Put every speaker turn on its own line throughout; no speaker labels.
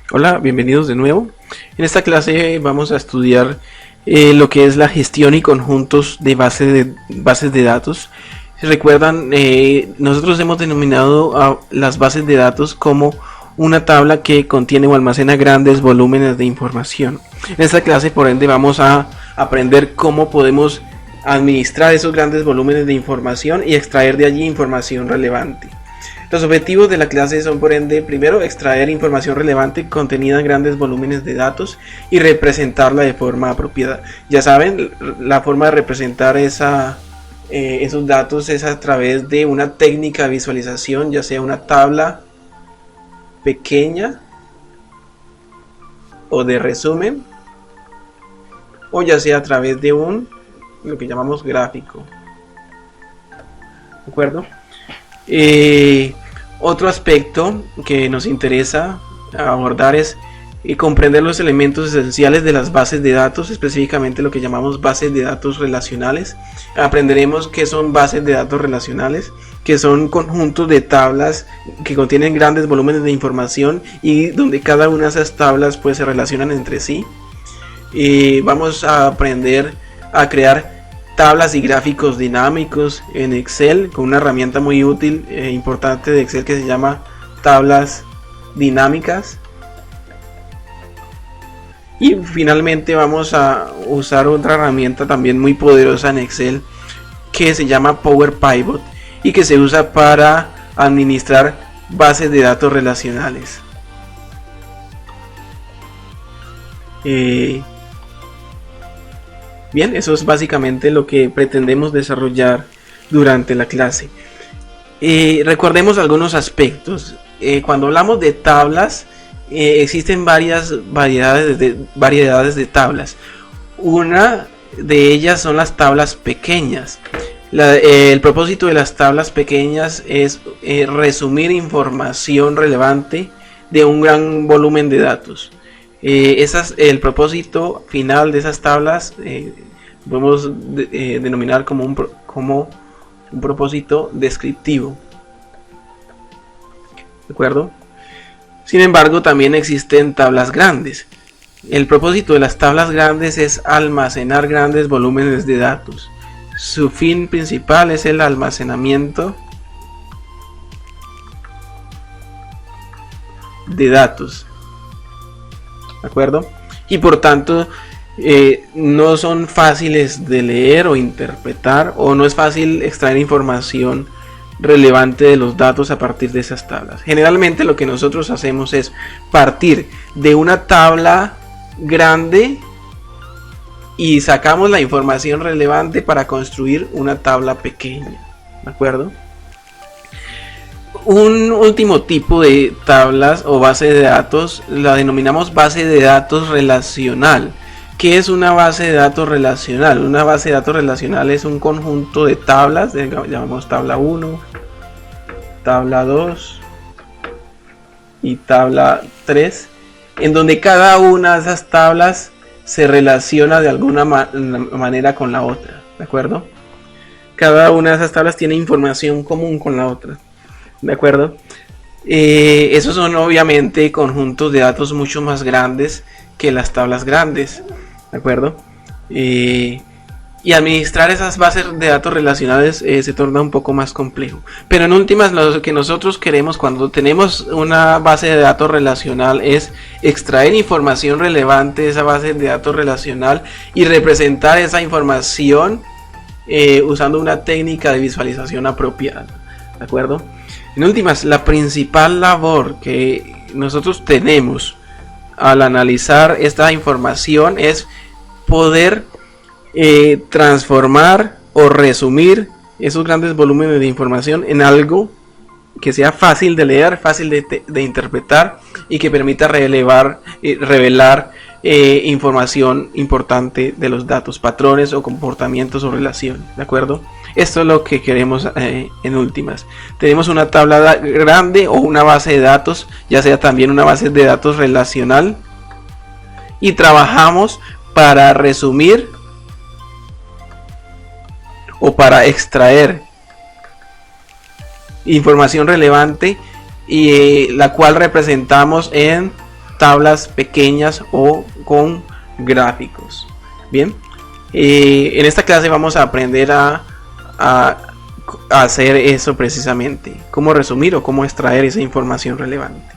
Hola, bienvenidos de nuevo. En esta clase vamos a estudiar lo que es la gestión y conjuntos de bases de datos. Si recuerdan, nosotros hemos denominado a las bases de datos como una tabla que contiene o almacena grandes volúmenes de información. En esta clase, por ende, vamos a aprender cómo podemos administrar esos grandes volúmenes de información y extraer de allí información relevante. Los objetivos de la clase son, por ende, primero, extraer información relevante contenida en grandes volúmenes de datos y representarla de forma apropiada. Ya saben, la forma de representar esos datos es a través de una técnica de visualización, ya sea una tabla pequeña o de resumen, o ya sea a través de lo que llamamos gráfico. ¿De acuerdo? Otro aspecto que nos interesa abordar es comprender los elementos esenciales de las bases de datos, específicamente lo que llamamos bases de datos relacionales. Aprenderemos qué son bases de datos relacionales, que son conjuntos de tablas que contienen grandes volúmenes de información y donde cada una de esas tablas pues se relacionan entre sí. Vamos a aprender a crear tablas y gráficos dinámicos en Excel con una herramienta muy útil e importante de Excel que se llama tablas dinámicas. Y finalmente vamos a usar otra herramienta también muy poderosa en Excel que se llama Power Pivot y que se usa para administrar bases de datos relacionales. Bien, eso es básicamente lo que pretendemos desarrollar durante la clase. Recordemos algunos aspectos. Cuando hablamos de tablas, existen varias variedades de tablas. Una de ellas son las tablas pequeñas. El propósito de las tablas pequeñas es resumir información relevante de un gran volumen de datos. El propósito final de esas tablas podemos denominar como un propósito descriptivo. ¿De acuerdo? Sin embargo, también existen tablas grandes. El propósito de las tablas grandes es almacenar grandes volúmenes de datos. Su fin principal es el almacenamiento de datos. ¿De acuerdo? Y por tanto no son fáciles de leer o interpretar, o no es fácil extraer información relevante de los datos a partir de esas tablas. Generalmente lo que nosotros hacemos es partir de una tabla grande y sacamos la información relevante para construir una tabla pequeña. ¿De acuerdo? Un último tipo de tablas o base de datos la denominamos base de datos relacional. ¿Qué es una base de datos relacional? Una base de datos relacional es un conjunto de tablas, llamamos tabla 1, tabla 2 y tabla 3, en donde cada una de esas tablas se relaciona de alguna manera con la otra. ¿De acuerdo? Cada una de esas tablas tiene información común con la otra. ¿De acuerdo? Esos son obviamente conjuntos de datos mucho más grandes que las tablas grandes. ¿De acuerdo? Y administrar esas bases de datos relacionales se torna un poco más complejo. Pero en últimas, lo que nosotros queremos cuando tenemos una base de datos relacional es extraer información relevante de esa base de datos relacional y representar esa información usando una técnica de visualización apropiada. ¿De acuerdo? En últimas, la principal labor que nosotros tenemos al analizar esta información es poder transformar o resumir esos grandes volúmenes de información en algo que sea fácil de leer, fácil de interpretar y que permita revelar información importante de los datos, patrones o comportamientos o relaciones. ¿De acuerdo? Esto es lo que queremos en últimas. Tenemos una tabla grande o una base de datos, ya sea también una base de datos relacional, y trabajamos para resumir o para extraer información relevante y la cual representamos en tablas pequeñas o con gráficos. Bien, en esta clase vamos a aprender a hacer eso precisamente, cómo resumir o cómo extraer esa información relevante.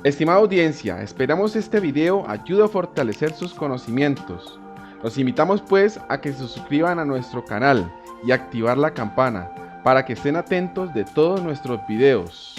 Estimada audiencia, esperamos este video ayude a fortalecer sus conocimientos. Los invitamos pues a que se suscriban a nuestro canal y activar la campana para que estén atentos de todos nuestros videos.